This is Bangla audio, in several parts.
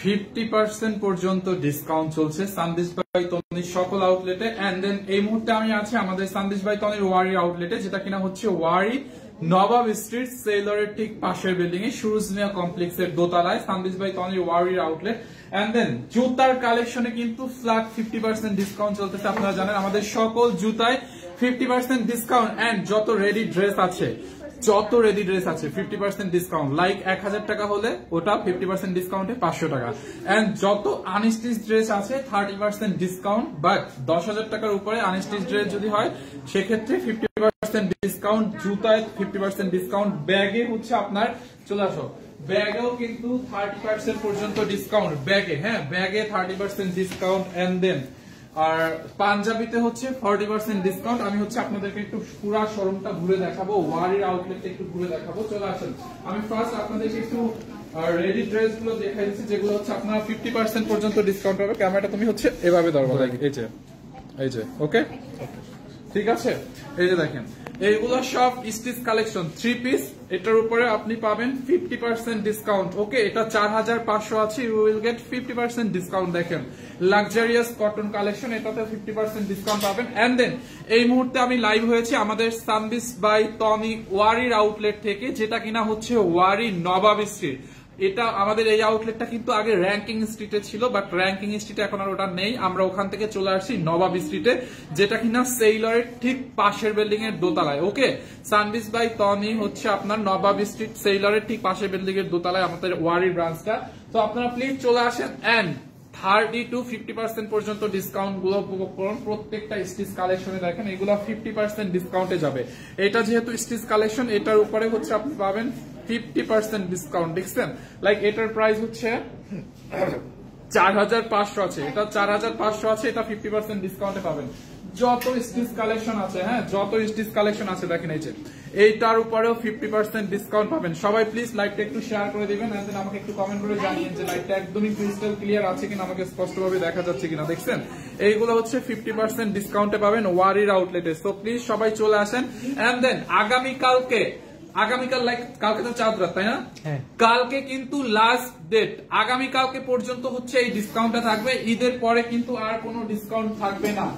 50% পর্যন্ত ডিসকাউন্ট চলছে সানদিস বাই তনির সকল আউটলেটে। এন্ড দেন এই মুহূর্তে আমি আছি আমাদের সানদিস বাই তনির ওয়ারি আউটলেটে, যেটা কিনা হচ্ছে ওয়ারি নবাব স্ট্রিট সেলরের ঠিক পাশের বিল্ডিং এ সুরুজ মিয়া কমপ্লেক্সের দোতলায় সানদিস বাই তনির ওয়ারি আউটলেট। এন্ড দেন জুতার কালেকশনে কিন্তু ফ্ল্যাট 50% ডিসকাউন্ট চলতেছে। আপনারা জানেন আমাদের সকল জুতায় 50% ডিসকাউন্ট। এন্ড যত রেডি ড্রেস আছে 50% ডিসকাউন্ট। লাইক 1000 টাকা হলে ওটা 50% ডিসকাউন্টে 500 টাকা। এন্ড যত আনস্টিচ ড্রেস আছে 30% ডিসকাউন্ট। বাট 10,000 টাকার উপরে আনস্টিচ ড্রেস যদি হয় সেক্ষেত্রে 50% ডিসকাউন্ট। জুতায় 50% ডিসকাউন্ট। ব্যাগে হচ্ছে আপনার চলে আসো, ব্যাগেও কিন্তু 30% পর্যন্ত ডিসকাউন্ট। ব্যাগে, হ্যাঁ ব্যাগে 30% ডিসকাউন্ট। এন্ড দেন আর পাঞ্জাবিতে হচ্ছে 40% ডিসকাউন্ট। আমি হচ্ছে আপনাদেরকে একটু পুরা শোরুমটা ঘুরে দেখাবো, ওয়ারির আউটলেটটা একটু ঘুরে দেখাবো। চলে আসেন, আমি ফার্স্ট আপনাদেরকে একটু রেডি ড্রেস গুলো দেখাই দিচ্ছি, যেগুলো হচ্ছে আপনারা 50% পর্যন্ত ডিসকাউন্ট পাবে। ক্যামেরাটা তুমি হচ্ছে এভাবে ধরবো, এই যে ওকে ঠিক আছে। এই যে দেখেন এইগুলো সব স্টিচ কালেকশন, 3 পিস। এটার উপরে আপনি পাবেন 50% ডিসকাউন্ট। ওকে, এটা 4500 আছে, ইউ উইল গেট 50% ডিসকাউন্ট। দেখেন লাক্সারিয়াস কটন কালেকশন, এটাতে 50% ডিসকাউন্ট পাবেন। এন্ড দেন এই মুহূর্তে আমি লাইভ হয়েছি আমাদের সানদিস বাই তনি ওয়ারির আউটলেট থেকে, যেটা কিনা হচ্ছে ওয়ারি নবাব স্ট্রিট। এটা আমাদের এই আউটলেটটা কিন্তু আগে র্যাঙ্কিং স্ট্রিটে ছিল, বাট র্যাঙ্কিং স্ট্রিটে এখন আর ওটা নেই। আমরা ওখান থেকে চলে আসছি নবাব স্ট্রিটে, যেটা কিনা সেইলরের ঠিক পাশের বিল্ডিং এর দোতলায়। ওকে, সানদিস বাই তনি হচ্ছে আপনার নবাব স্ট্রিট সেইলরের ঠিক পাশের বিল্ডিং এর দোতলায় আমাদের ওয়ারি ব্রাঞ্চটা। তো আপনারা প্লিজ চলে আসেন। এন্ড 30 to 50% পর্যন্ত ডিসকাউন্ট গুলো উপভোগ করুন। প্রত্যেকটা স্টিচ কালেকশনে দেখেন এগুলো 50% ডিসকাউন্টে যাবে। এটা যেহেতু স্টিচ কালেকশন, এটার উপরে হচ্ছে আপনি পাবেন 50% ডিসকাউন্ট। দেখছেন, লাইক এটার প্রাইস হচ্ছে 4500 আছে, এটা 4500 আছে, এটা 50% ডিসকাউন্টে পাবেন। যত স্টিচ কালেকশন আছে, হ্যাঁ যত স্টিচ কালেকশন আছে দেখেন এই যে এইটার উপরেও 50% ডিসকাউন্ট পাবেন। সবাই প্লিজ লাইভটা একটু শেয়ার করে দিবেন। এন্ড দেন আমাকে একটু কমেন্ট করে জানিয়েন যে লাইভটা একদমই ক্রিস্টাল ক্লিয়ার আছে কিনা, আমাকে স্পষ্টভাবে দেখা যাচ্ছে কিনা। দেখছেন এইগুলো হচ্ছে 50% ডিসকাউন্টে পাবেন ওয়ারির আউটলেটে। সো প্লিজ সবাই চলে আসেন। এন্ড দেন আগামীকাল লাইক কালকে তো চাঁদ রাত, তাই না? কালকে কিন্তু লাস্ট ডেট, আগামীকালকে পর্যন্ত হচ্ছে এই ডিসকাউন্টটা থাকবে। ঈদের পরে কিন্তু আর কোনো ডিসকাউন্ট থাকবে না।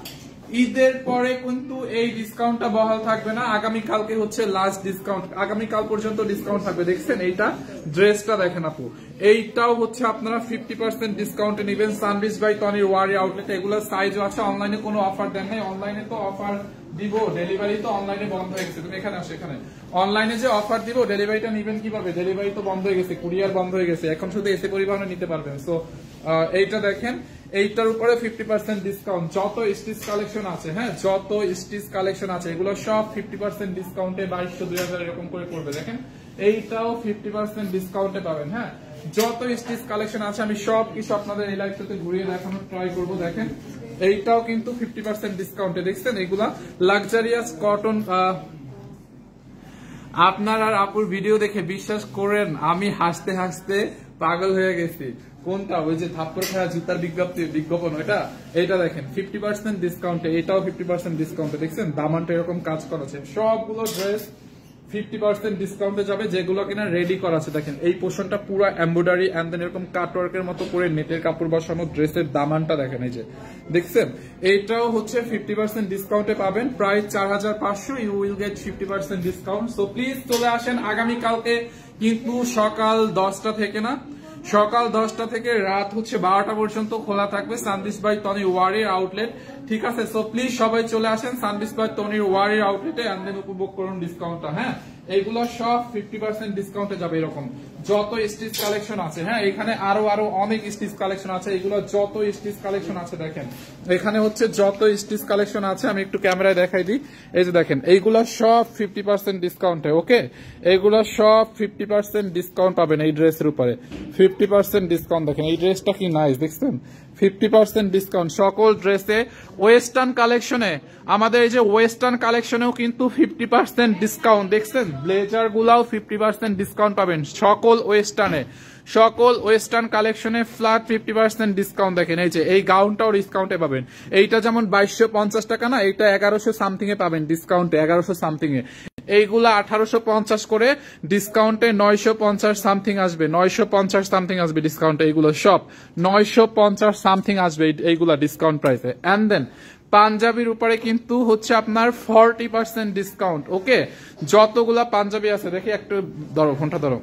ঈদের পরে কিন্তু এই ডিসকাউন্টটা বহাল থাকবে না। আগামীকালকে হচ্ছে লাস্ট ডিসকাউন্ট, আগামীকাল পর্যন্ত ডিসকাউন্ট থাকবে। দেখছেন এইটা ড্রেসটা দেখেন আপু, এইটাও হচ্ছে আপনারা 50% ডিসকাউন্টে নেবেন সানদিস বাই তনির ওয়ারি আউটলেট। এগুলো সাইজও আছে। অনলাইনে কোনো অফার দেন নাই, অনলাইনে তো অফার দিব, ডেলিভারি তো অনলাইনে বন্ধ হয়ে গেছে। তুমি এখানে আসো, এখানে অনলাইনে যে অফার দিব ডেলিভারিটা নিবেন কিভাবে? ডেলিভারি তো বন্ধ হয়ে গেছে, কুরিয়ার বন্ধ হয়ে গেছে, এখন শুধু এসে পরিবহনে নিতে পারবেন। সো এইটা দেখেন, এইটার উপরে 50% ডিসকাউন্ট। যত স্টিচ কালেকশন আছে, হ্যাঁ যত স্টিচ কালেকশন আছে এগুলো সব 50% ডিসকাউন্টে 2200 2000 এরকম করে পড়বে। দেখেন এইটাও 50% ডিসকাউন্টে পাবেন। হ্যাঁ যত স্টিচ কালেকশন আছে আমি সব কিছু আপনাদের এই লাইভটাতে ঘুরিয়ে দেখানোর ট্রাই করবো। দেখেন এইটাও কিন্তু 50% ডিসকাউন্টে। দেখছেন এগুলা লাক্সারিয়াস কটন। আপনার আর আপুর ভিডিও দেখে বিশ্বাস করেন আমি হাসতে হাসতে পাগল হয়ে গেছি। কোনটা? ওই যে থাপ্পড় খাওয়া জুতার বিজ্ঞাপন, এটা দেখেন 50% ডিসকাউন্টে, এটাও 50% ডিসকাউন্টে। দেখছেন দামানটা এরকম কাজ করা আছে। সবগুলো ড্রেস 50% ডিসকাউন্টে যাবে, যেগুলো কিনা রেডি করা আছে। দেখেন এই পোর্শনটা পুরো এমব্রয়ডারি এন্ড দেন এরকম কাটওয়ার্কের মতো করে নেটের কাপড় বসানো। ড্রেসের দামানটা দেখেন, এই যে দেখছেন এইটাও হচ্ছে 50% ডিসকাউন্টে পাবেন। Price 4500, you will get 50% discount. So please চলে আসেন। আগামীকালকে কিন্তু সকাল 10টা থেকে না, সকাল 10টা থেকে রাত হচ্ছে 12টা পর্যন্ত খোলা থাকবে সানদিস বাই তনি ওয়ারির আউটলেট। ঠিক আছে, সো প্লিজ সবাই চলে আসেন সানদিস বাই তনির ওয়ারির আউটলেটে এন্ড দেন উপভোগ করুন ডিসকাউন্টটা। হ্যাঁ এইগুলো সব 50% ডিসকাউন্টে যাবে। এরকম যত স্টিচ কালেকশন আছে, হ্যাঁ এখানে আরো অনেক স্টিচ কালেকশন আছে। এগুলো যত স্টিচ কালেকশন আছে দেখেন এখানে হচ্ছে যত স্টিচ কালেকশন আছে, আমি একটু ক্যামেরায় দেখাই দিই। এই যে দেখেন এইগুলো সব 50% ডিসকাউন্টে। ওকে, এইগুলো সব 50% ডিসকাউন্ট পাবেন এই ড্রেসের উপরে। 50% ডিসকাউন্ট দেখেন, এই ড্রেসটা কি নাইস, দেখছেন 50% ডিসকাউন্ট সকল ড্রেসে। ওয়েস্টার্ন কালেকশনে আমাদের এই যে ওয়েস্টার্ন কালেকশনেও কিন্তু 50% ডিসকাউন্ট। দেখছেন ব্লেজার গুলাও 50% ডিসকাউন্ট পাবেন সকল ওয়েস্টার্নে। সকল ওয়েস্টার্ন কালেকশনে ফ্ল্যাট 50% ডিসকাউন্ট দেখেন। এই যে এই গাউনটাও ডিসকাউন্টে পাবেন। এইটা যেমন 2250 টাকা না, এইটা 1100 সামথিং এ পাবেন ডিসকাউন্টে, 1100 সামথিং এ। এইগুলা 1850 করে ডিসকাউন্টে 950 সামথিং আসবে, 950 সামথিং আসবে ডিসকাউন্টে। এইগুলো সব 950 সামথিং আসবে এইগুলা ডিসকাউন্ট প্রাইসে। এন্ড দেন পাঞ্জাবির উপরে কিন্তু হচ্ছে আপনার 40% ডিসকাউন্ট। ওকে, যতগুলা পাঞ্জাবি আছে দেখি একটু ধরো, ফোনটা ধরো।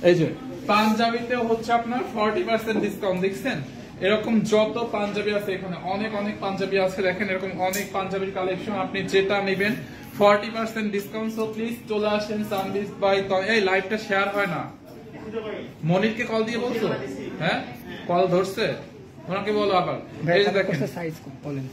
এই যে পাঞ্জাবিতে হচ্ছে আপনার 40% ডিসকাউন্ট, দেখছেন? এরকম যত পাঞ্জাবি আছে এখানে অনেক অনেক পাঞ্জাবি আছে, দেখেন এরকম অনেক পাঞ্জাবির কালেকশন। আপনি যেটা নেবেন 40% ডিসকাউন্ট। সো প্লিজ চলে আসেন সানবিজ বাই। এই লাইভটা শেয়ার হয় না, মনিরকে কল দিয়ে বলছো? হ্যাঁ, কল ধরছে, ওনাকে বলো আবার। এই যে দেখেন সাইজ বলেন,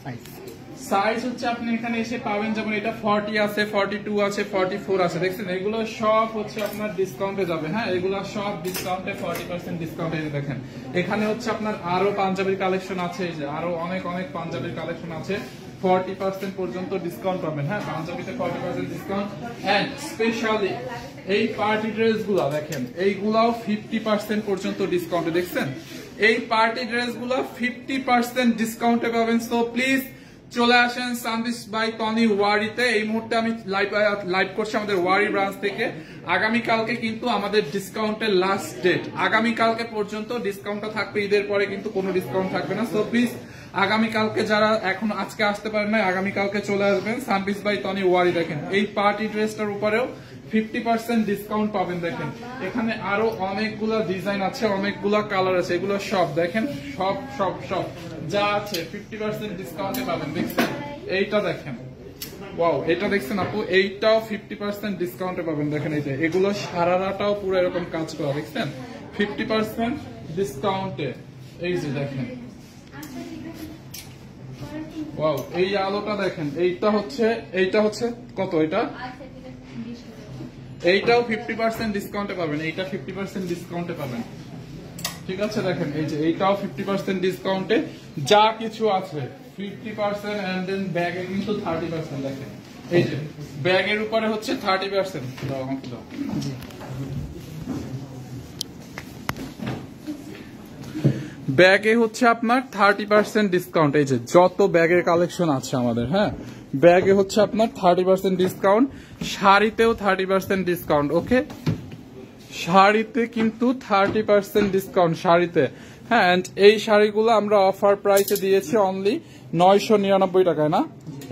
সাইজ হচ্ছে আপনি এখানে এসে পাবেন, যেমন এটা 40 আছে, 42 আছে, 44 আছে, দেখছেন? এগুলো সব হচ্ছে আপনার ডিসকাউন্টে যাবে। হ্যাঁ, এগুলো সব ডিসকাউন্টে 40% ডিসকাউন্টে। দেখেন এখানে হচ্ছে আপনার আরো পাঞ্জাবির কালেকশন আছে, এই যে আরো অনেক অনেক পাঞ্জাবির কালেকশন আছে, 40% পর্যন্ত ডিসকাউন্ট পাবেন। হ্যাঁ, পাঞ্জাবিতে 40% ডিসকাউন্ট। এন্ড স্পেশালি এই পার্টি ড্রেস গুলা দেখেন, এইগুলাও 50% পর্যন্ত ডিসকাউন্টে, দেখছেন? এই পার্টি ড্রেস গুলা 50% ডিসকাউন্টে পাবেন। সো প্লিজ চলে আসেন সানবিজ বাই টনি ওয়ারিতে। এই মুহূর্তে আমি লাইভ করছি আমাদের ওয়ারি ব্রাঞ্চ থেকে। আগামীকালকে কিন্তু আমাদের ডিসকাউন্টের লাস্ট ডেট, আগামীকালকে পর্যন্ত ডিসকাউন্টটা থাকবে, ঈদের পরে কিন্তু কোনো ডিসকাউন্ট থাকবে না। সো প্লিজ আগামীকালকে যারা এখন আজকে আসতে পারেন না, আগামীকালকে চলে আসবেন সানবিজ বাই টনি ওয়ারি। দেখেন এই পার্টি ড্রেসটার উপরেও 50% ডিসকাউন্ট পাবেন। দেখেন এখানে আরো অনেকগুলা ডিজাইন আছে, অনেকগুলা কালার আছে, এগুলো সব দেখেন, সব সব সব যা আছে 50% ডিসকাউন্টে পাবেন। দেখছেন এইটা দেখেন, ওয়াও, এটা দেখছেন আপু, এইটাও 50% ডিসকাউন্টে পাবেন। দেখেন এই যে এগুলো সারারাটাও পুরো এরকম কাজ করা, দেখছেন 50% ডিসকাউন্টে। এই যে দেখেন, ওয়াও, এই আলোটা দেখেন, এইটা হচ্ছে কত, এইটাও 50% ডিসকাউন্টে পাবেন, এইটা 50% ডিসকাউন্টে পাবেন। ঠিক আছে, দেখেন এই যে এইটাও 50% ডিসকাউন্টে, যা কিছু আছে 50%। এন্ড দেন ব্যাগে কিন্তু 30%। দেখেন এই যে ব্যাগের উপরে হচ্ছে 30%। ব্যাগে হচ্ছে আপনার 30% ডিসকাউন্ট। এই যে যত ব্যাগের কালেকশন আছে আমাদের, হ্যাঁ, ব্যাগে হচ্ছে আপনার 30% ডিসকাউন্ট। শাড়িতেও 30% ডিসকাউন্ট। ওকে, শাড়িতে কিন্তু 30% ডিসকাউন্ট শাড়িতে। হ্যাঁ, এই শাড়িগুলো আমরা অফার প্রাইসে দিয়েছি অনলি 999 টাকায় না।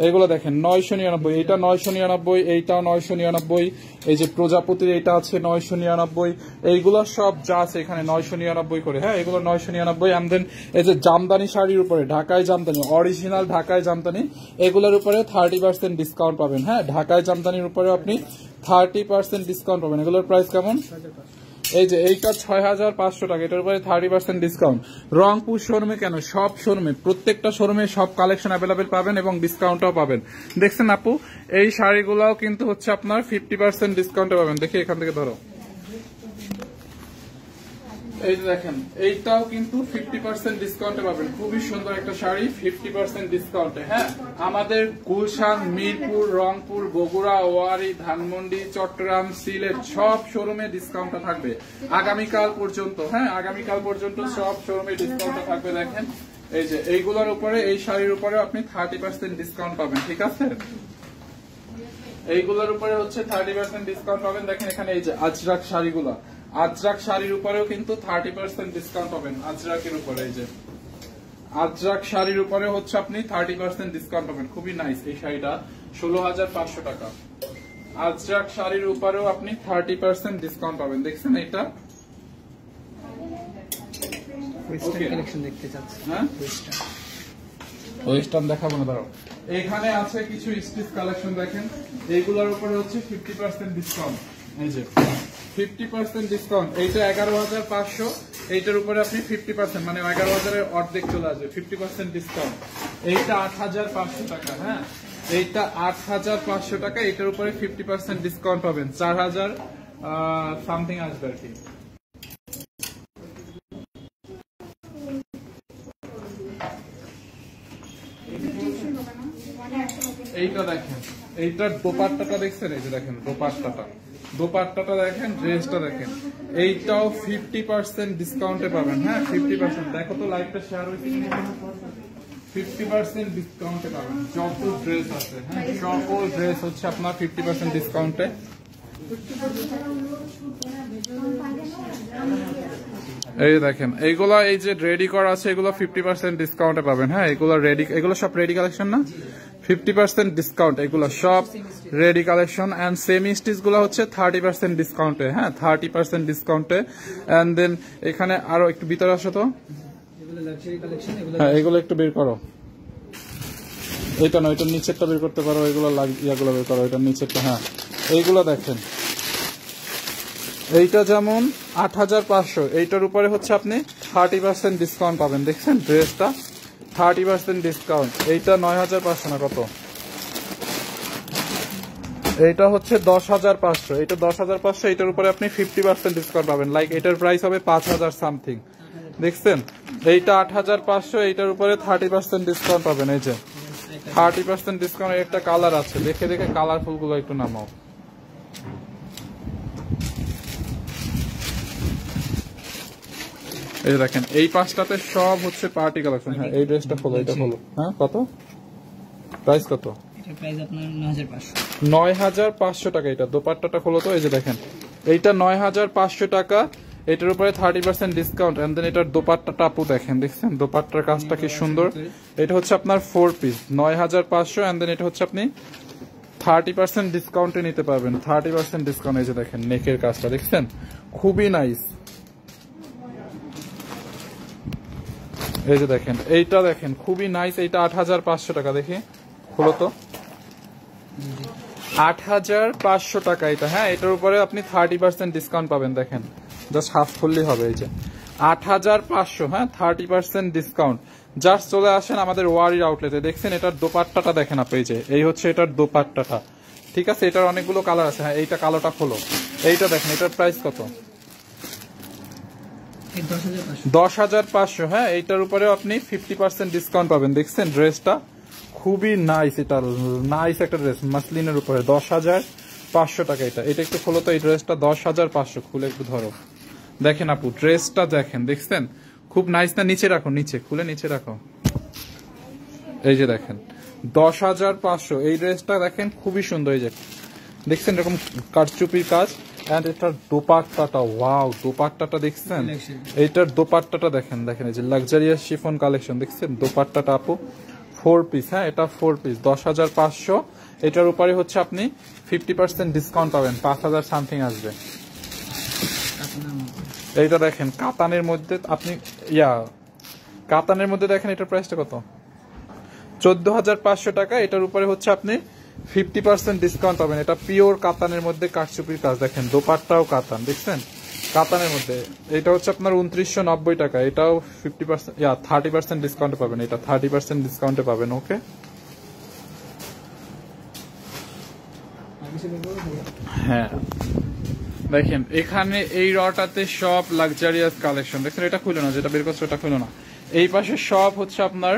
এইগুলো দেখেন 999, এইটা 999, এইটাও 999, এই যে প্রজাপতির এইটা আছে 999, এইগুলো সব যা আছে এখানে 999 করে। হ্যাঁ, এগুলো 999। এন্ড দেন এই যে জামদানি শাড়ির উপরে, ঢাকায় জামদানি, অরিজিনাল ঢাকায় জামদানি, এগুলোর উপরে 30% ডিসকাউন্ট পাবেন। হ্যাঁ, ঢাকায় জামদানির উপরে আপনি 30% ডিসকাউন্ট পাবেন। এগুলোর প্রাইস কেমন? এই যে এইটা 6500 টাকা, এটার উপরে 30% ডিসকাউন্ট। রংপুর শোরুমে কেন, সব শোরুমে, প্রত্যেকটা শোরুমে সব কালেকশন অ্যাভেলেবেল পাবেন এবং ডিসকাউন্টও পাবেন। দেখছেন আপু, এই শাড়িগুলাও কিন্তু হচ্ছে আপনার 50% ডিসকাউন্টে পাবেন। দেখি এখান থেকে ধরো, এই যে দেখেন এইটাও কিন্তু 50% ডিসকাউন্টে পাবেন। খুবই সুন্দর একটা শাড়ি, 50% ডিসকাউন্টে। হ্যাঁ, আমাদের গুলশান, মিরপুর, রংপুর, বগুড়া, ওয়ারি, ধানমন্ডি, চট্টগ্রাম, সিলেট সব শোরুমে ডিসকাউন্টটা থাকবে আগামীকাল পর্যন্ত। হ্যাঁ, আগামীকাল পর্যন্ত সব শোরুমে ডিসকাউন্টটা থাকবে। দেখেন এই যে এইগুলোর উপরে, এই শাড়ির উপরে আপনি 30% ডিসকাউন্ট পাবেন। ঠিক আছে, এইগুলোর উপরে হচ্ছে 30% ডিসকাউন্ট পাবেন। দেখেন এখানে এই যে আজরাক শাড়িগুলা, আজরাক শাড়ির উপরেও কিন্তু 30% ডিসকাউন্ট পাবেন। আজরাকের উপরে, এই যে আজরাক শাড়ির উপরে হচ্ছে আপনি 30% ডিসকাউন্ট পাবেন। খুবই নাইস এই শাড়িটা, 16500 টাকা। আজরাক শাড়ির উপরেও আপনি 30% ডিসকাউন্ট পাবেন। দেখছেন এটা ওয়েস্টার্ন দেখাবো না, দাঁড়াও। এখানে আছে কিছু স্টিচ কালেকশন, দেখেন এইগুলোর উপরে হচ্ছে 50% ডিসকাউন্ট। এই যে 50% ডিসকাউন্ট, এইটা 11500, এইটার উপরে আপনি 50% মানে 11000 এর অর্ধেক চলে আসবে, 50% ডিসকাউন্ট। এইটা 8500 টাকা। হ্যাঁ, এইটা 8500 টাকা, এটার উপরে 50% ডিসকাউন্ট পাবেন, 4000 সামথিং আসবে আর কি। এইটা দেখেন, এইটার দোপাট্টাটা দেখছেন, এই যে দেখেন দোপাট্টাটা, দোপাট্টাটা দেখেন, ড্রেসটা দেখেন, এইটাও 50% ডিসকাউন্টে পাবেন। হ্যাঁ 50%, দেখো তো লাইভটা শেয়ার হয়েছে, 50% ডিসকাউন্টে পাবেন যত ড্রেস আছে। হ্যাঁ সকল ড্রেস হচ্ছে আপনার 50% ডিসকাউন্টে। এই দেখেন এইগুলা, এই যে রেডি করা আছে এগুলো 50% ডিসকাউন্টে পাবেন। হ্যাঁ এগুলো রেডি, এগুলো সব রেডি কালেকশন না, 50% ডিসকাউন্ট, এগুলো সব ready collection. And semi stitch গুলো হচ্ছে 30% ডিসকাউন্টে। হ্যাঁ 30% ডিসকাউন্টে। এন্ড দেন এখানে আরো একটু ভিতরে আসো তো, হ্যাঁ এগুলো একটু বের করো, এইটা না ওইটার নিচেরটা বের করতে পারো, এগুলো ইয়াগুলো বের করো, এটার নিচেরটা। হ্যাঁ এইগুলো দেখেন, এইটা যেমন 8500, এইটার উপরে হচ্ছে আপনি 30% ডিসকাউন্ট পাবেন। দেখছেন ড্রেসটা 30% ডিসকাউন্ট। এইটা 9500 না কত, এইটা হচ্ছে 10500, এইটা 10500, এইটার উপরে আপনি 50% ডিসকাউন্ট পাবেন। লাইক এটার প্রাইস হবে 5000 সামথিং। দেখছেন এইটা 8500, এইটার উপরে 30% ডিসকাউন্ট পাবেন। এই যে 30% ডিসকাউন্ট, একটা কালার আছে, দেখে দেখে কালারফুল গুলো একটু নামাও। এই দেখেন এই পাঁচটাতে সব হচ্ছে পার্টি কালেকশন। হ্যাঁ এই ড্রেসটা খোলো, এটা খোলো। হ্যাঁ কত প্রাইস, কত? এটা প্রাইস আপনার 9500। 9500 টাকা। এটা দোপাট্টাটা খোলো তো, এই যে দেখেন এইটা 9500 টাকা, এটার উপরে 30% ডিসকাউন্ট। এন্ড দেন এটার দোপাট্টাটা আপু দেখেন, দেখছেন দোপাট্টার কাজটা কি সুন্দর। এটা হচ্ছে আপনার 4 পিস 9500। এন্ড দেন এটা হচ্ছে আপনি 30% ডিসকাউন্টে নিতে পারবেন, 30% ডিসকাউন্ট। এই যে দেখেন নেকের কাজটা দেখছেন, খুবই নাইস। এই যে দেখেন এইটা দেখেন খুবই নাইস, এইটা 8500 টাকা। দেখি খোলো তো, 8500 টাকা এটা। হ্যাঁ এটার উপরে আপনি 30% ডিসকাউন্ট পাবেন। দেখেন জাস্ট হাফ খুললেই হবে। এই যে 8500, হ্যাঁ 30% ডিসকাউন্ট। জাস্ট চলে আসেন আমাদের ওয়ারির আউটলেটে। দেখছেন এটার দোপাট্টাটা দেখেন আপনি, এই যে এই হচ্ছে এটার দোপাট্টাটা, ঠিক আছে। এটার অনেকগুলো কালার আছে। হ্যাঁ এইটা কালোটা খোলো, এইটা দেখেন, এটার প্রাইস কত? 10500। হ্যাঁ এইটার উপরে আপনি 50% ডিসকাউন্ট পাবেন। দেখছেন ড্রেসটা খুবই নাইস, এটা নাইস একটা ড্রেস মাসলিনের উপরে, 10500 টাকা। এটা এটা একটু খোলো তো, এই ড্রেসটা 10500, খুলে একটু ধরো। দেখেন আপু ড্রেসটা দেখেন, দেখছেন খুব নাইস না? নিচে রাখো, নিচে খুলে নিচে রাখো। এই যে দেখেন 10500, এই ড্রেসটা দেখেন খুবই সুন্দর। এই যে দেখছেন এরকম কারচুপির কাজ। এন্ড এটার দোপাট্টাটা, ওয়াও দোপাট্টাটা দেখছেন, এইটার দোপাট্টাটা দেখেন, দেখেন এই যে লাক্সারিয়াস শিফন কালেকশন। দেখছেন দোপাট্টাটা আপু 4 পিস। হ্যাঁ এটা 4 পিস 10500। এটার উপরে হচ্ছে আপনি 50% ডিসকাউন্ট পাবেন, 5000 সামথিং আসবে। এইটা দেখেন কাতানের মধ্যে, আপনি কাতানের মধ্যে দেখেন এটার প্রাইসটা কত? 14500 টাকা। এটার উপরে হচ্ছে আপনি 50% ডিসকাউন্ট পাবেন। এটা পিওর কাতানের মধ্যে কারচুপির কাজ। দেখেন দোপাট্টাও কাতান, দেখছেন কাতানের মধ্যে। এটা হচ্ছে আপনার 2990 টাকা। এটাও 50% 30% ডিসকাউন্টে পাবেন। এটা 30% ডিসকাউন্টে পাবেন। ওকে হ্যাঁ দেখেন এখানে এই রটাতে সব লাক্সারিয়াস কালেকশন। দেখেন এটা খুলো না, যেটা বের করছে ওটা খুলো না। এই পাশে সব হচ্ছে আপনার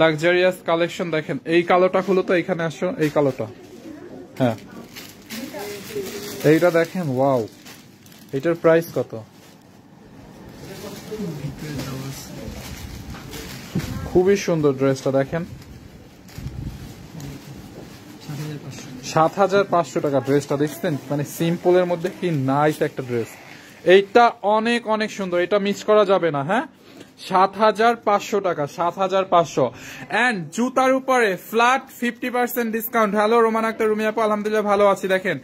লাক্সারিয়াস কালেকশন। দেখেন এই কালোটা খুলো তো, এইখানে আসো, এই কালোটা। হ্যাঁ এইটা দেখেন, ওয়াও এটার প্রাইস কত? খুবই সুন্দর ড্রেসটা দেখেন, 7500 টাকা ড্রেসটা। দেখছেন মানে সিম্পলের মধ্যে কি নাইস একটা ড্রেস। এইটা অনেক অনেক সুন্দর, এটা মিস করা যাবে না। হ্যাঁ 7500 টাকা, 7500। এন্ড জুতার উপরে flat 50% discount. Hello Roman Akter, Rumi আপু, আলহামদুলিল্লাহ ভালো আছি। দেখেন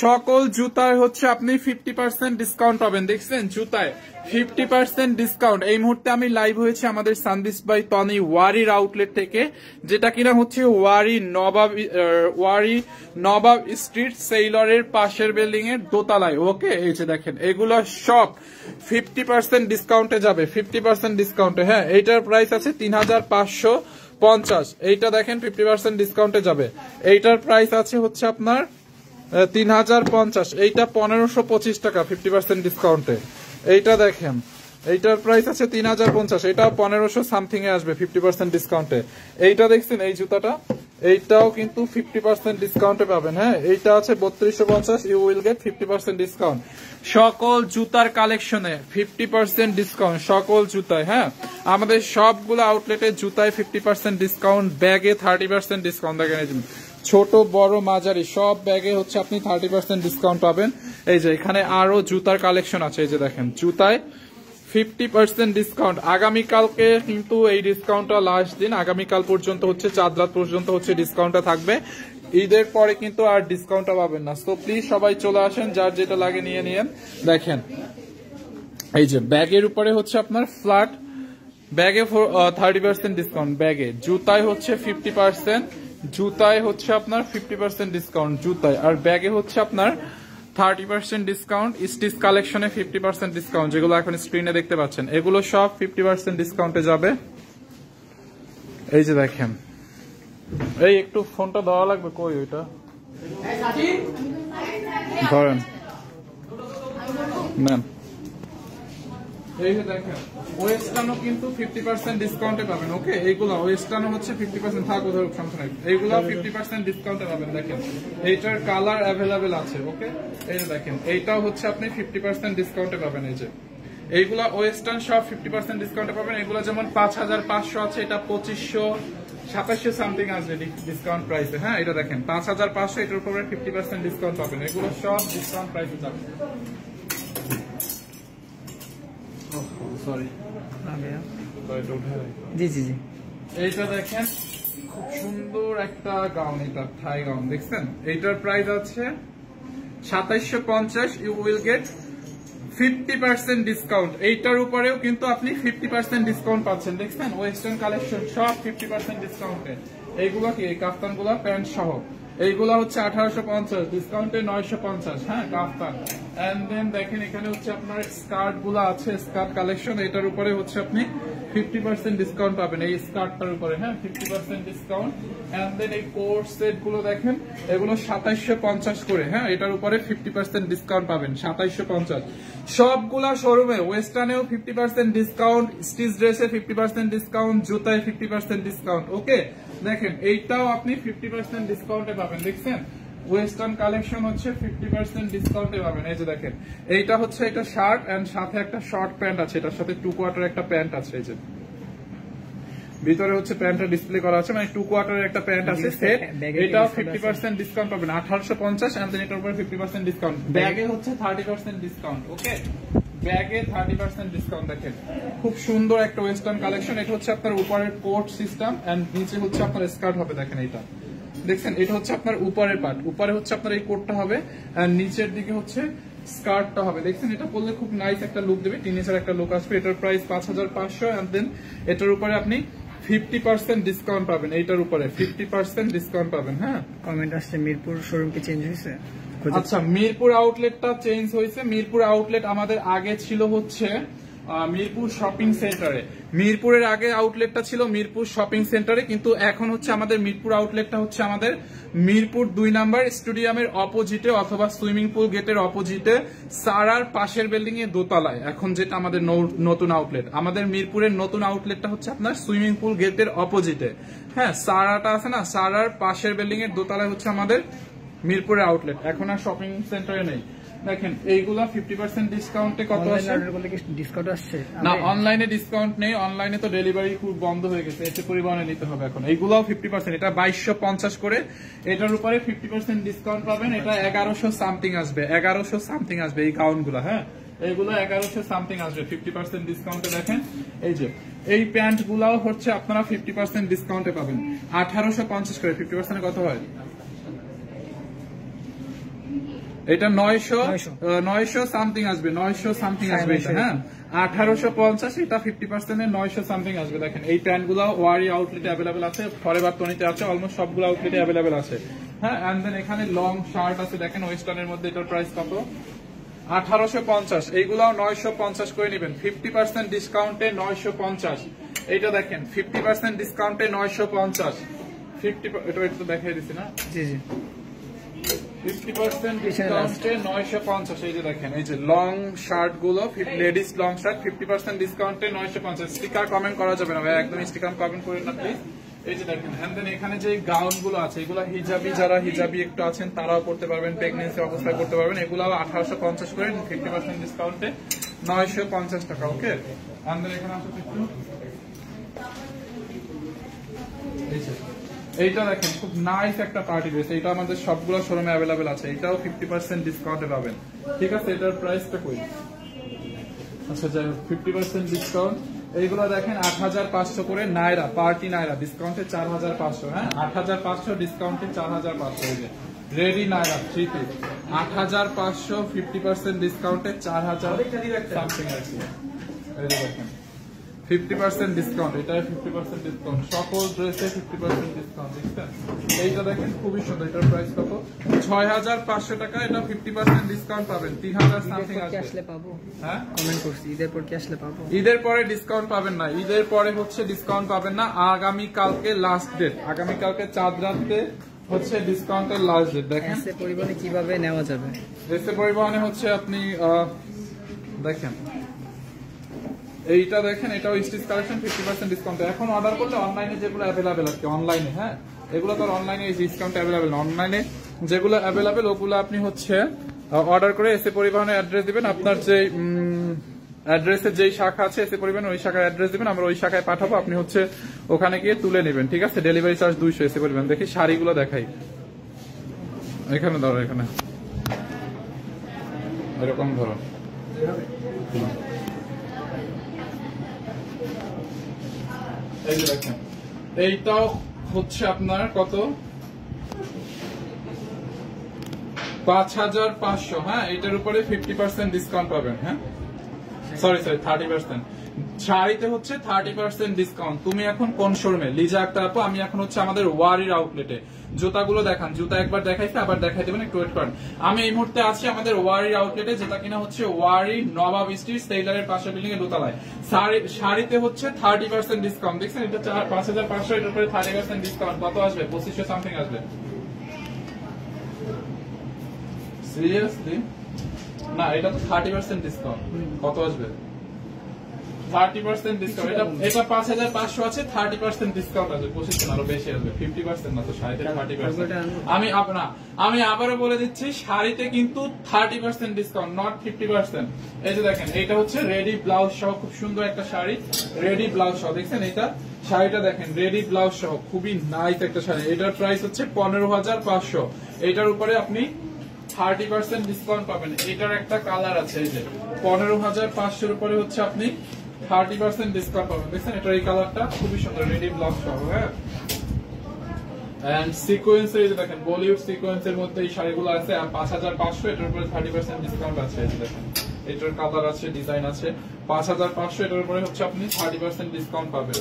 সকল জুতায় হচ্ছে আপনি 50% ডিসকাউন্ট পাবেন। দেখছেন জুতায় 50% ডিসকাউন্ট। এই মুহূর্তে আমি লাইভ হয়েছে আমাদের সানদিস বাই তনি ওয়ারির আউটলেট থেকে, যেটা কিনা হচ্ছে ওয়ারি নবাব স্ট্রিট সেইলরের পাশের বিল্ডিং এর দোতলায়। ওকে এই যে দেখেন এগুলো সব 50% ডিসকাউন্টে যাবে, 50% ডিসকাউন্টে। হ্যাঁ এইটার প্রাইস আছে 3550। এইটা দেখেন 50% ডিসকাউন্টে যাবে। এইটার প্রাইস আছে হচ্ছে আপনার 3050। এইটা 1525 টাকা 50% ডিসকাউন্টে। এইটা দেখেন এইটার প্রাইস আছে 3050, এটাও 1500 সামথিং এ আসবে 50% ডিসকাউন্টে। এইটা দেখছেন এই জুতাটা এইটাও কিন্তু 50% ডিসকাউন্টে পাবেন। হ্যাঁ, এইটা আছে 3250, ইউ উইল গেট 50% ডিসকাউন্ট। সকল জুতার কালেকশনে 50% ডিসকাউন্ট, সকল জুতায়। হ্যাঁ, আমাদের সবগুলো আউটলেটে জুতায় 50% ডিসকাউন্ট, ব্যাগে 30% ডিসকাউন্ট। দেখেন ছোট বড় মাঝারি সব ব্যাগে হচ্ছে আপনি 30% ডিসকাউন্ট পাবেন। এই যে এখানে আরো জুতার কালেকশন আছে, এই যে দেখেন জুতায় 50% ডিসকাউন্ট। আগামীকালকে কিন্তু এই ডিসকাউন্টটা লাস্ট দিন, আগামীকাল পর্যন্ত হচ্ছে, চাঁদ রাত পর্যন্ত হচ্ছে ডিসকাউন্টটা থাকবে। ঈদের পরে কিন্তু আর ডিসকাউন্টটা পাবেন না। সো প্লিজ সবাই চলে আসেন, যার যেটা লাগে নিয়ে নিয়েন। দেখেন এই যে ব্যাগের উপরে হচ্ছে আপনার ফ্ল্যাট, ব্যাগে 30% ডিসকাউন্ট, ব্যাগে জুতায় হচ্ছে 50%, জুতায় হচ্ছে আপনার 50% ডিসকাউন্ট জুতায়, আর ব্যাগে হচ্ছে আপনার 30% ডিসকাউন্ট। স্টিচ কালেকশনে 50% ডিসকাউন্ট, যেগুলো এখন স্ক্রিনে দেখতে পাচ্ছেন, এগুলো সব 50% ডিসকাউন্টে যাবে। এই যে দেখেন, এই একটু ফোনটা দেওয়া লাগবে, কই ওইটা ধরেন নেন। এই যে দেখেন ওয়েস্টার্নও কিন্তু 50% ডিসকাউন্টে পাবেন। ওকে, এইগুলো ওয়েস্টার্নও হচ্ছে 50% থাকবে, ধরুন সমস্যা নাই, এইগুলো 50% ডিসকাউন্টে পাবেন। দেখেন এইটার কালার অ্যাভেলেবেল আছে। ওকে, এই যে দেখেন এইটাও হচ্ছে আপনি 50% ডিসকাউন্টে পাবেন। এই যে এইগুলা ওয়েস্টার্ন সব 50% ডিসকাউন্টে পাবেন। এগুলো যেমন 5500 আছে, এটা 2500-2700 সামথিং আসবে ডিসকাউন্ট প্রাইসে। হ্যাঁ, এটা দেখেন 5500, এটার উপরে 50% ডিসকাউন্ট পাবেন। এগুলো সব ডিসকাউন্ট প্রাইসে যাবে। এইটা দেখেন খুব সুন্দর একটা গাউন, এটা থাই গাউন, দেখছেন? এইটার প্রাইস আছে 2750, ইউ উইল গেট 50% ডিসকাউন্ট। এইটার উপরেও কিন্তু আপনি 50% ডিসকাউন্ট পাচ্ছেন। দেখছেন ওয়েস্টার্ন কালেকশন সব 50% ডিসকাউন্টে। এইগুলো কি, এই কাফতানগুলো প্যান্ট সহ, এইগুলা হচ্ছে 1850, ডিসকাউন্টে 950। হ্যাঁ, কাফতান। এন্ড দেন দেখেন এখানে হচ্ছে আপনার স্কার্ট গুলো আছে, স্কার্ট কালেকশন, এটার উপরে হচ্ছে আপনি 50% ডিসকাউন্ট পাবেন, এই স্কার্টটার উপরে। হ্যাঁ, 50% ডিসকাউন্ট। এন্ড দেন এই কোট সেট গুলো দেখেন, এগুলো 2750 করে। হ্যাঁ, এটার উপরে 50% ডিসকাউন্ট পাবেন, 2750। সবগুলা শোরুমে ওয়েস্টার্নেও 50% ডিসকাউন্ট, স্টিচ ড্রেসে 50% ডিসকাউন্ট, জুতায় 50% ডিসকাউন্ট। ওকে, দেখেন এইটাও আপনি 50% ডিসকাউন্টে পাবেন। দেখছেন ওয়েস্টার্ন কালেকশন হচ্ছে 50% ডিসকাউন্টে পাবেন। এই যে দেখেন এইটা হচ্ছে, এটা শার্ট এন্ড সাথে একটা শর্ট প্যান্ট আছে, এটার সাথে 2 কোয়ার্টার একটা প্যান্ট আছে। এই যে ভিতরে হচ্ছে প্যান্টটা ডিসপ্লে করা আছে, মানে 2 কোয়ার্টারের একটা প্যান্ট আছে সেট। এটাও 50% ডিসকাউন্ট পাবেন, 1850, এন্ড দেন এটার উপরে 50% ডিসকাউন্ট। ব্যাগে হচ্ছে 30% ডিসকাউন্ট। ওকে, ব্যাগে 30% ডিসকাউন্ট। দেখেন খুব সুন্দর একটা ওয়েস্টার্ন কালেকশন। এটা হচ্ছে আপনার উপরের কোট সিস্টেম এন্ড নিচে হচ্ছে আপনার স্কার্ট হবে। দেখেন এইটা দেখছেন, এটা হচ্ছে আপনার উপরের পার্ট, উপরে হচ্ছে আপনার এই কোটটা হবে এন্ড নিচের দিকে হচ্ছে স্কার্টটা হবে। দেখছেন এটা পরলে খুব নাইস একটা লুক দেবে, টিনেজার একটা লুক আসবে। এটার প্রাইস 5500, এন্ড দেন এটার উপরে আপনি 50% ডিসকাউন্ট পাবেন। এইটার উপরে 50% ডিসকাউন্ট পাবেন। হ্যাঁ, কমেন্ট আসছে মিরপুর শোরুম কি চেঞ্জ হয়েছে? আচ্ছা, মিরপুর আউটলেটটা চেঞ্জ হয়েছে। মিরপুর আউটলেট আমাদের আগে ছিল হচ্ছে মিরপুর শপিং সেন্টারে। মিরপুরের আগে আউটলেটটা ছিল মিরপুর শপিং সেন্টারে, কিন্তু এখন হচ্ছে আমাদের মিরপুর আউটলেটটা হচ্ছে আমাদের মিরপুর 2 নাম্বার স্টেডিয়ামের অপোজিটে অথবা সুইমিং পুল গেটের অপোজিটে, সারার পাশের বিল্ডিং এ দোতলায়। এখন যেটা আমাদের নতুন আউটলেট, আমাদের মিরপুরের নতুন আউটলেটটা হচ্ছে আপনার সুইমিং পুল গেটের অপোজিটে। হ্যাঁ, সারাটা আছে না, সারার পাশের বিল্ডিং এর দোতলায় হচ্ছে আমাদের মিরপুরের আউটলেট, এখন আর শপিং সেন্টারে নেই। দেখেন এইগুলা 50% ডিসকাউন্টে কত আসে? ডিসকাউন্ট আসছে না, অনলাইনে ডিসকাউন্ট নেই, অনলাইনে তো ডেলিভারি খুব বন্ধ হয়ে গেছে, এতে পরিবহনে নিতে হবে এখন। এইগুলাও 50%, এটা 2250 করে, এটার উপরে 50% ডিসকাউন্ট পাবেন। এটা 1100 সামথিং আসবে, 1100 সামথিং আসবে এই গাউন গুলা। হ্যাঁ, এইগুলো 1100 সামথিং আসবে 50% ডিসকাউন্টে। দেখেন এই যে এই প্যান্ট গুলাও হচ্ছে আপনারা 50% ডিসকাউন্টে পাবেন, 1850 করে। 50% কত হয়? এটা 900 সামথিং আসবে, 900 সামথিং আসবে। হ্যাঁ, 1850, এটা 50% এর 900 সামথিং আসবে। দেখেন এই প্যান্ট গুলো ওয়ারি আউটলেটে অ্যাভেলেবেল আছে, ফরএভার টনিতে আছে, অলমোস্ট সবগুলো আউটলেটে অ্যাভেলেবেল আছে। হ্যাঁ, এন্ড দেন এখানে লং শার্ট আছে। দেখেন ওয়েস্টার্নের মধ্যে এটার প্রাইস কত? 1850। এইগুলাও 950 করে নেবেন, 50% ডিসকাউন্টে 950। এইটা দেখেন 50% ডিসকাউন্টে 950। 50 এটা তো দেখাই দিছি না? জি জি, 50% ডিসকাউন্টে 950। এই যে দেখেন এই যে লং শার্ট গুলো, লেডিস লং শার্ট 50% ডিসকাউন্টে 950। স্টিকার কমেন্ট করা যাবে না ভাই, একদম স্টিকার কমেন্ট করেন না প্লিজ। এই যে দেখেন and then এখানে যে গাউন গুলো আছে এগুলো হিজাবি, যারা হিজাবি একটু আছেন তারাও পড়তে পারবেন, প্রেগন্যান্সি অবস্থায় পড়তে পারবেন। এগুলো 1850 করে 50% ডিসকাউন্টে 950 টাকা। ওকে, and then এখানে আসলে একটু এইটা দেখেন খুব নাইস একটা পার্টি ড্রেস, এটা আমাদের সবগুলো শোরুমে অ্যাভেলেবেল আছে, এটাও 50% ডিসকাউন্টে পাবেন। ঠিক আছে, এটার প্রাইসটা কই? আচ্ছা যাই হোক, 50% ডিসকাউন্ট। এইগুলো দেখেন 8500 করে নাইরা, পার্টি নাইরা ডিসকাউন্টে 4500। হ্যাঁ, 8500 ডিসকাউন্টে 4500। এই যে রেডি নাইরা 3 পিস 8500 50% ডিসকাউন্টে 4000 সামথিং আছে। এই যে দেখেন 50% ডিসকাউন্ট, এটা 50% ডিসকাউন্ট, সকল ড্রেসে 50% ডিসকাউন্ট। দেখছেন এইটা দেখেন খুবই সুন্দর, এটার প্রাইস কত? 6500 টাকা। এটা 50% ডিসকাউন্ট পাবেন, 3000 সামথিং আসলে পাবো। হ্যাঁ, কমেন্ট করছি ঈদের পর কি আসলে পাবো? ঈদের পরে ডিসকাউন্ট পাবেন না, ঈদের পরে হচ্ছে ডিসকাউন্ট পাবেন না। আগামী কালকে লাস্ট ডেট, আগামী কালকে চাঁদ রাতে হচ্ছে ডিসকাউন্টের লাস্ট ডেট। দেখেন এসে পরিবহনে কিভাবে নেওয়া যাবে? এসে পরিবহনে হচ্ছে আপনি দেখেন এইটা দেখেন, এটাও স্টিচ কালেকশন 50% ডিসকাউন্ট। এখন অর্ডার করলে অনলাইনে যেগুলো অ্যাভেলেবেল আছে অনলাইনে, হ্যাঁ এগুলো তো অনলাইনে ডিসকাউন্ট অ্যাভেলেবেল, অনলাইনে যেগুলো অ্যাভেলেবেল ওগুলো আপনি হচ্ছে অর্ডার করে এসে পরিবহনের অ্যাড্রেস দিবেন, আপনার যে অ্যাড্রেসের যেই শাখা আছে এসে পরিবহন ওই শাখার অ্যাড্রেস দিবেন, আমরা ওই শাখায় পাঠাবো, আপনি হচ্ছে ওখানে গিয়ে তুলে নেবেন। ঠিক আছে, ডেলিভারি চার্জ 200 এসে পরিবহন। দেখি শাড়িগুলো দেখাই, এখানে ধরো, এখানে এরকম ধরো, এই যে দেখেন এইটাও হচ্ছে আপনার কত? 5500। হ্যাঁ, এটার উপরে 50% ডিসকাউন্ট পাবেন। হ্যাঁ সরি 30%। শাড়িতে হচ্ছে 30% ডিসকাউন্ট। তুমি এখন কোন শোরুমে? লিজা একটা আপু, আমি এখন হচ্ছে আমাদের ওয়ারির আউটলেটে। জুতাগুলো দেখান, জুতা একবার দেখাইছে আবার দেখাই দেবেন, একটু ওয়েট করেন। আমি এই মুহূর্তে আছি আমাদের ওয়ারির আউটলেটে, যেটা কিনা হচ্ছে ওয়ারি নবাব স্ট্রিট সেলারের পাশে বিল্ডিং এর দোতলায়। শাড়িতে হচ্ছে 30% ডিসকাউন্ট। দেখছেন এটা 5500, এটার উপরে 30% ডিসকাউন্ট কত আসবে? 2500 সামথিং আসবে। সিরিয়াসলি না, এটা তো 30% ডিসকাউন্ট। কত আসবে? 30% ডিসকাউন্ট। এটা 5500 আছে, 30% ডিসকাউন্ট আছে, 2500 আরো বেশি আসবে, 50% না তো শাড়িতে 30%। আমি আবারও বলে দিচ্ছি, শাড়িতে কিন্তু 30% ডিসকাউন্ট, নট 50%। এই যে দেখেন এইটা হচ্ছে রেডি ব্লাউজ সহ খুব সুন্দর একটা শাড়ি, রেডি ব্লাউজ সহ। দেখছেন এটা শাড়িটা দেখেন, রেডি ব্লাউজ সহ খুবই নাইস একটা শাড়ি। এটার প্রাইস হচ্ছে 15500। এটার উপরে আপনি 30% ডিসকাউন্ট পাবেন। এটার একটা কালার আছে, এই যে 15500 উপরে হচ্ছে আপনি 30% ডিসকাউন্ট পাবেন। দেখছেন এটার এই কালারটা খুবই সুন্দর, রেডি ব্লাউজ সহ। হ্যাঁ, এন্ড সিকোয়েন্সের এই যে দেখেন বলিউড সিকোয়েন্সের মধ্যে এই শাড়িগুলো আছে 5500, এটার উপরে 30% ডিসকাউন্ট আছে। এই যে দেখেন এটার কালার আছে, ডিজাইন আছে, 5500, এটার উপরে হচ্ছে আপনি 30% ডিসকাউন্ট পাবেন।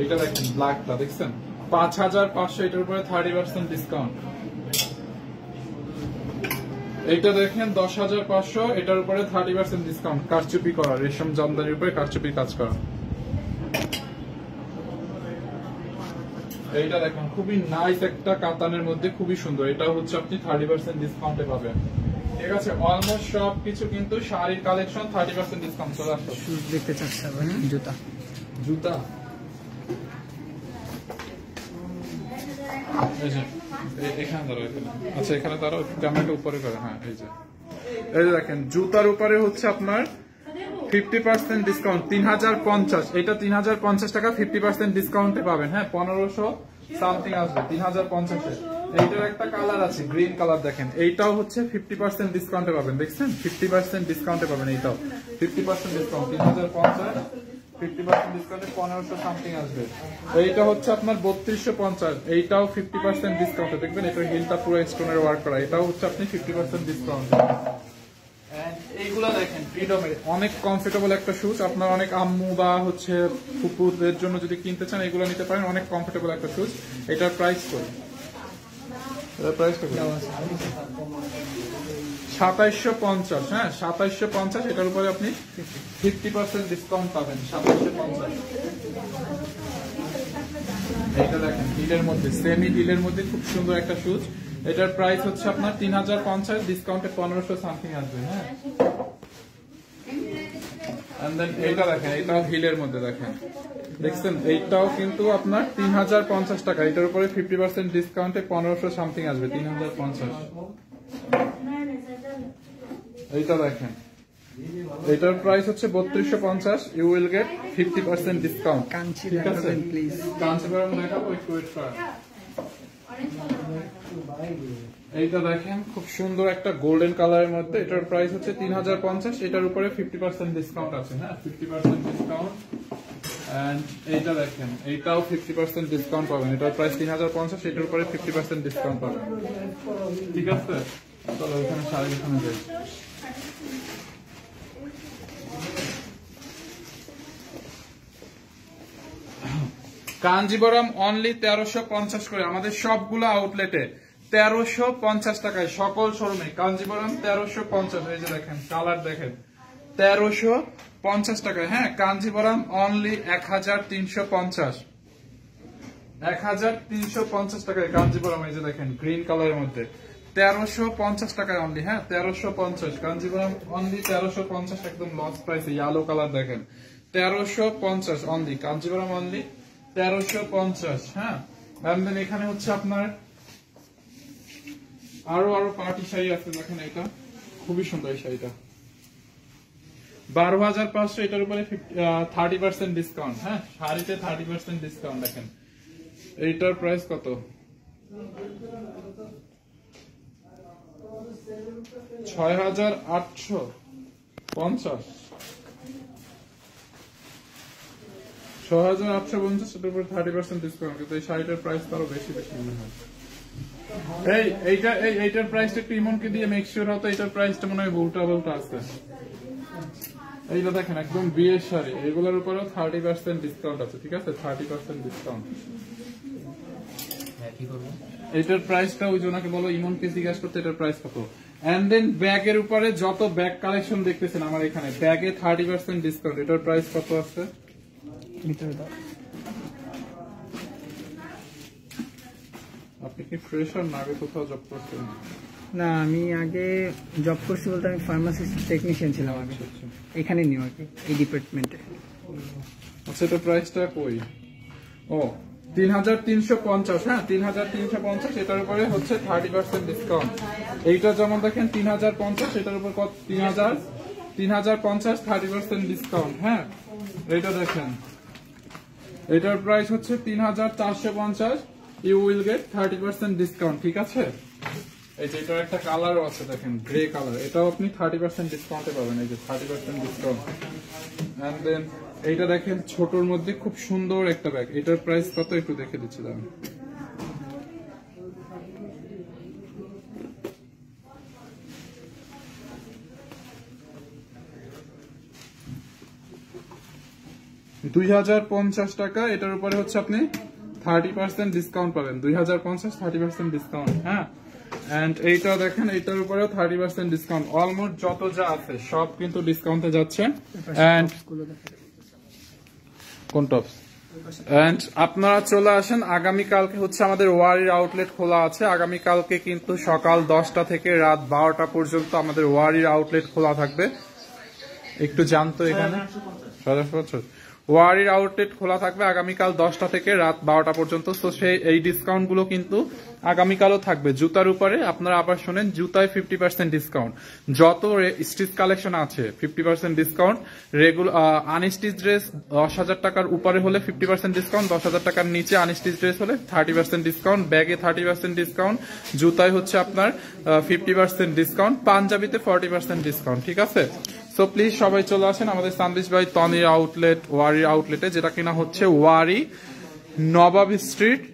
এটা দেখেন ব্ল্যাকটা, দেখছেন 5500, এটার উপরে 30% ডিসকাউন্ট। এইটা দেখেন 10500, এটার উপরে 30% ডিসকাউন্ট, কারচুপি করা, রেশম জামদানির উপরে কারচুপি কাজ করা। এইটা দেখেন খুবই নাইস একটা কাতানের মধ্যে, খুবই সুন্দর, এটা হচ্ছে আপনি 30% ডিসকাউন্টে পাবেন। ঠিক আছে, অলমোস্ট সব কিছু কিন্তু শাড়ির কালেকশন 30% ডিসকাউন্ট চলে আসছে। শুজ দেখতে চাচ্ছি, জুতা জুতা এখানে ধরো, এখানে আচ্ছা, এখানে ধরো, ক্যামেরাটা উপরে করে। হ্যাঁ এই যে দেখেন জুতার উপরে হচ্ছে আপনার 50% ডিসকাউন্ট 3050। এটা 3050 টাকা 50% ডিসকাউন্টে পাবেন। হ্যাঁ, 1500 সামথিং আসবে 3050-এ। এইটার একটা কালার আছে গ্রিন কালার, দেখেন এইটাও হচ্ছে 50% ডিসকাউন্টে পাবেন। দেখছেন 50% ডিসকাউন্টে পাবেন, এইটাও 50% ডিসকাউন্ট 3050, 50% ডিসকাউন্টে 1500 সামথিং আসবে। এইটা হচ্ছে আপনার 3250, এইটাও 50% ডিসকাউন্টে। দেখবেন এটার হিলটা পুরো স্টোনের ওয়ার্ক করা, এটাও হচ্ছে আপনি 50% ডিসকাউন্ট। এইগুলা দেখেন ফ্রিডমের অনেক কমফোর্টেবল একটা শুজ, আপনার অনেক আম্মু বা হচ্ছে ফুপুদের জন্য যদি কিনতে চান এগুলো নিতে পারেন, অনেক কমফোর্টেবল একটা শুজ। এটার প্রাইস কত? এটার প্রাইস কত? 2750। হ্যাঁ 2750, এটার উপরে আপনি 50% ডিসকাউন্ট পাবেন, 2750। এইটা দেখেন হিলের মধ্যে, সেমি হিলের মধ্যে খুব সুন্দর একটা শুজ। এটার প্রাইস হচ্ছে আপনার 3050, ডিসকাউন্টে 1500 সামথিং আসবে। হ্যাঁ, এন্ড দেন এইটা দেখেন, এটাও হিলের মধ্যে দেখেন দেখছেন এইটাও কিন্তু আপনার 3050 টাকা, এটার উপরে 50% ডিসকাউন্টে 1500 সামথিং আসবে, 3050। এইটা দেখেন, এটার প্রাইস হচ্ছে 3250, you will get 50% discount. Kanchi ঠিক আছে, দেখাবেন প্লিজ। কাঞ্চিপুরম দেখাবো, একটু ওয়েট করেন। এইটা দেখেন খুব সুন্দর একটা গোল্ডেন কালারের মধ্যে, এটার প্রাইস হচ্ছে 3050, এটার উপরে 50% ডিসকাউন্ট আছে। হ্যাঁ, 50% ডিসকাউন্ট। এন্ড এইটা দেখেন, এইটাও 50% ডিসকাউন্ট পাবেন, এটার প্রাইস 3050, এটার উপরে 50% ডিসকাউন্ট পাবেন। ঠিক আছে, চলো এখানে শাড়ি এখানে যাই। কাঞ্জিবরম অনলি 1350 করে, আমাদের সবগুলো আউটলেটে 1350 টাকায়, সকল শোরুমে কাঞ্জিবরম 1350। এই যে দেখেন কালার দেখেন, 1350 টাকায়। হ্যাঁ, কাঞ্জিবরম অনলি 1350, 1350 টাকায় কাঞ্জিবরম। এই যে দেখেন গ্রিন কালারের মধ্যে 1350 টাকায় অনলি। হ্যাঁ, 1350 কাঞ্জিবরম অনলি 1350, একদম লস প্রাইসে। ইয়েলো কালার দেখেন 1350 অনলি, কাঞ্জিবরম অনলি 1350। হ্যাঁ, দেন এখানে হচ্ছে আপনার আরো পার্টি শাড়ি আছে, দেখেন এটা খুবই সুন্দর এই শাড়িটা, 12,500, এটার উপরে 30% ডিসকাউন্ট। হ্যাঁ, শাড়িতে 30% ডিসকাউন্ট। দেখেন এইটার প্রাইস কত, 6,850, 6,850, এটার উপরে 30% ডিসকাউন্ট। কিন্তু এই শাড়িটার প্রাইস তো আরো বেশি মনে হয়। এইটার প্রাইসটা একটু ইমনকে দিয়ে মেক শিওর হতো, এইটার প্রাইসটা মনে হয় উল্টা আছে। এইটা দেখেন একদম বিয়ের শাড়ি, এগুলোর উপরেও 30% ডিসকাউন্ট আছে। ঠিক আছে, 30% ডিসকাউন্ট। এটার প্রাইসটা ওই জনাকে বলো, ইমনকে জিজ্ঞাসা করতে এটার প্রাইস কত। এন্ড দেন ব্যাগের উপরে যত ব্যাগ কালেকশন দেখতেছেন আমার এখানে, ব্যাগে 30% ডিসকাউন্ট, এটার প্রাইস কত আছে। আপনি কি ফ্রেশার না আগে কোথাও জব করছেন? না, আমি আগে জব করছি বলতে আমি ফার্মাসিস্ট টেকনিশিয়ান ছিলাম আগে, এখানে নিও আর কি, এই ডিপার্টমেন্টে। আচ্ছা, এটা প্রাইসটা কই? ও 3,350। হ্যাঁ, 3,350, এটার উপরে হচ্ছে 30% ডিসকাউন্ট। এইটা যেমন দেখেন 3,050, এটার উপর কত, 3,050 30% ডিসকাউন্ট। হ্যাঁ, এইটা দেখেন, এটার প্রাইস হচ্ছে 3,450, ইউ উইল গেট 30% ডিসকাউন্ট। ঠিক আছে, এই যে এটার একটা কালারও আছে দেখেন, গ্রে কালার, এটাও আপনি 30% ডিসকাউন্টে পাবেন। এই যে 30% ডিসকাউন্ট। এন্ড দেন এইটা দেখেন ছোটর মধ্যে খুব সুন্দর একটা ব্যাগ, এটার প্রাইস কত একটু দেখে দিচ্ছি দাম। $2,050 টাকা, এটার উপরে হচ্ছে আপনি 30% ডিসকাউন্ট পাবেন। 2,050, 30% ডিসকাউন্ট। হ্যাঁ, এন্ড এইটা দেখেন, এইটার উপরেও 30% ডিসকাউন্ট। অলমোস্ট যত যা আছে সব কিন্তু ডিসকাউন্টে যাচ্ছে। এন্ড কোন টপস, এন্ড আপনারা চলে আসেন। আগামীকালকে হচ্ছে আমাদের ওয়ারির আউটলেট খোলা আছে। আগামীকালকে কিন্তু সকাল 10টা থেকে রাত 12টা পর্যন্ত আমাদের ওয়ারির আউটলেট খোলা থাকবে। একটু জানতো এখানে ওয়ারির আউটলেট খোলা থাকবে আগামীকাল 10টা থেকে রাত 12টা পর্যন্ত। তো সেই এই ডিসকাউন্ট গুলো কিন্তু আগামীকালও থাকবে। জুতার উপরে আপনারা আবার শোনেন, জুতায় 50% ডিসকাউন্ট, যত স্টিচ কালেকশন আছে 50% ডিসকাউন্ট। আনস্টিচ ড্রেস 10,000 টাকার উপরে হলে 50% ডিসকাউন্ট, 10,000 টাকার নিচে আনস্টিচ ড্রেস হলে 30% ডিসকাউন্ট, ব্যাগে 30% ডিসকাউন্ট, জুতায় হচ্ছে আপনার 50% ডিসকাউন্ট, পাঞ্জাবিতে 40% ডিসকাউন্ট। ঠিক আছে, সো প্লিজ সবাই চলে আসেন আমাদের সান্দিশ ভাই তনির আউটলেট, ওয়ারি আউটলেটে, যেটা কিনা হচ্ছে ওয়ারি নবাব স্ট্রিট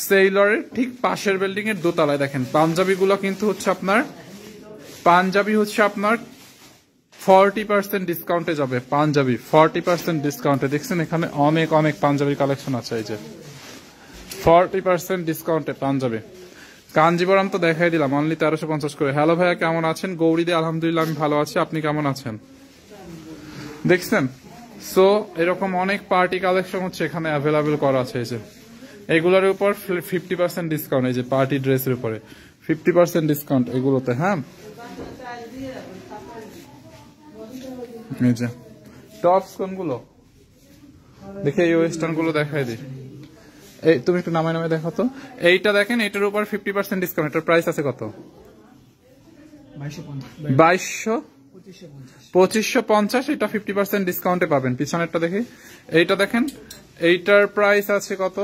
সেইলরের ঠিক পাশের বিল্ডিং এর দোতলায়। দেখেন পাঞ্জাবিগুলো কিন্তু হচ্ছে আপনার, পাঞ্জাবি হচ্ছে আপনার 40% ডিসকাউন্টে যাবে। পাঞ্জাবি 40% ডিসকাউন্টে, দেখছেন এখানে অনেক অনেক পাঞ্জাবি কালেকশন আছে। এই যে 40% ডিসকাউন্টে পাঞ্জাবি। কাঞ্জিবরম তো দেখাই দিলাম, অনলি 1350 করে। হ্যালো ভাইয়া, কেমন আছেন? গৌরী দে, আলহামদুলিল্লাহ আমি ভালো আছি, আপনি কেমন আছেন? দেখছেন, সো এরকম অনেক পার্টি কালেকশন হচ্ছে এখানে অ্যাভেলেবেল করা আছে। এই যে এগুলোর উপর 50% ডিসকাউন্ট, এই যে পার্টি ড্রেসের উপরে 50% ডিসকাউন্ট এগুলোতে। হ্যাঁ, এই যে টপস কোনগুলো, দেখে এই ওয়েস্টার্ন গুলো দেখাই দিই। এই তুমি একটু নামায় নামায় দেখো তো। এইটা দেখেন, এটার উপর 50% ডিসকাউন্ট। এটার প্রাইস আছে কত? 2250। এটা 50% ডিসকাউন্টে পাবেন। পিছনেরটা দেখি, এইটা দেখেন, এইটার প্রাইস আছে কত?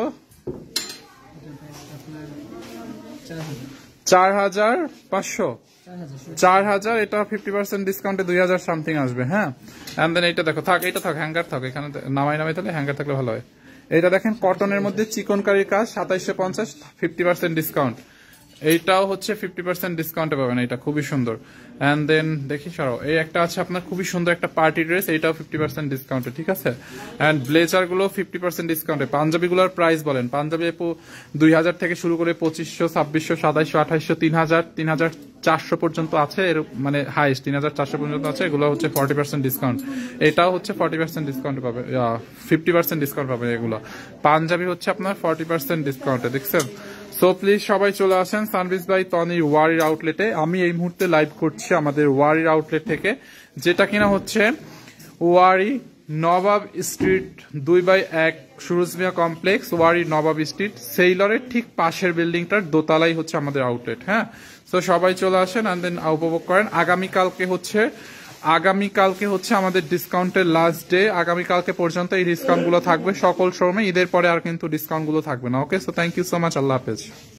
4500। 4000। এটা 50% ডিসকাউন্টে 2000 সামথিং আসবে। হ্যাঁ, এন্ড দেন এইটা দেখো, থাক এটা থাক, হ্যাঙ্গার থাক এখানে, নামাই তাহলে হ্যাঙ্গার থাকলে ভালো হয়। এইটা দেখেন, কটনের মধ্যে চিকনকারির কাজ, 2750, 50% ডিসকাউন্ট। এইটাও হচ্ছে 50% ডিসকাউন্টে পাবেন। এটা খুবই সুন্দর। এন্ড দেন দেখি সরাও, এই একটা আছে আপনার খুবই সুন্দর একটা পার্টি ড্রেস, এইটাও 50% ডিসকাউন্টে, ঠিক আছে। এন্ড ব্লেজার গুলো 50% ডিসকাউন্টে। পাঞ্জাবি গুলোর প্রাইস বলেন, পাঞ্জাবি 2000 থেকে শুরু করে 2500, 2600, 2700, 2800, 3000, 3400 পর্যন্ত আছে। এর মানে হাইস্ট 3400 পর্যন্ত আছে। এগুলো হচ্ছে 40% ডিসকাউন্ট। এটাও হচ্ছে 40% ডিসকাউন্টে পাবে, 50% ডিসকাউন্ট পাবে। এগুলো পাঞ্জাবি হচ্ছে আপনার 40% ডিসকাউন্টে, দেখছেন। সো প্লিজ সবাই চলে আসেন সানভিজ বাই তনির ওয়ারির আউটলেটে। আমি এই মুহূর্তে লাইভ করছি আমাদের ওয়ারির আউটলেট থেকে, যেটা কিনা হচ্ছে ওয়ারি নবাব স্ট্রিট 2/1 সুরুজ মিয়া কমপ্লেক্স, ওয়ারি নবাব স্ট্রিট, সেইলরের ঠিক পাশের বিল্ডিংটার দোতলাই হচ্ছে আমাদের আউটলেট। হ্যাঁ, তো সবাই চলে আসেন এন্ড দেন উপভোগ করেন। আগামীকালকে হচ্ছে আমাদের ডিসকাউন্টের লাস্ট ডে। আগামীকালকে পর্যন্ত এই ডিসকাউন্ট গুলো থাকবে সকল শোরুমে। ঈদের পরে আর কিন্তু ডিসকাউন্ট গুলো থাকবে না। Okay, so thank you so much. Allah হাফেজ।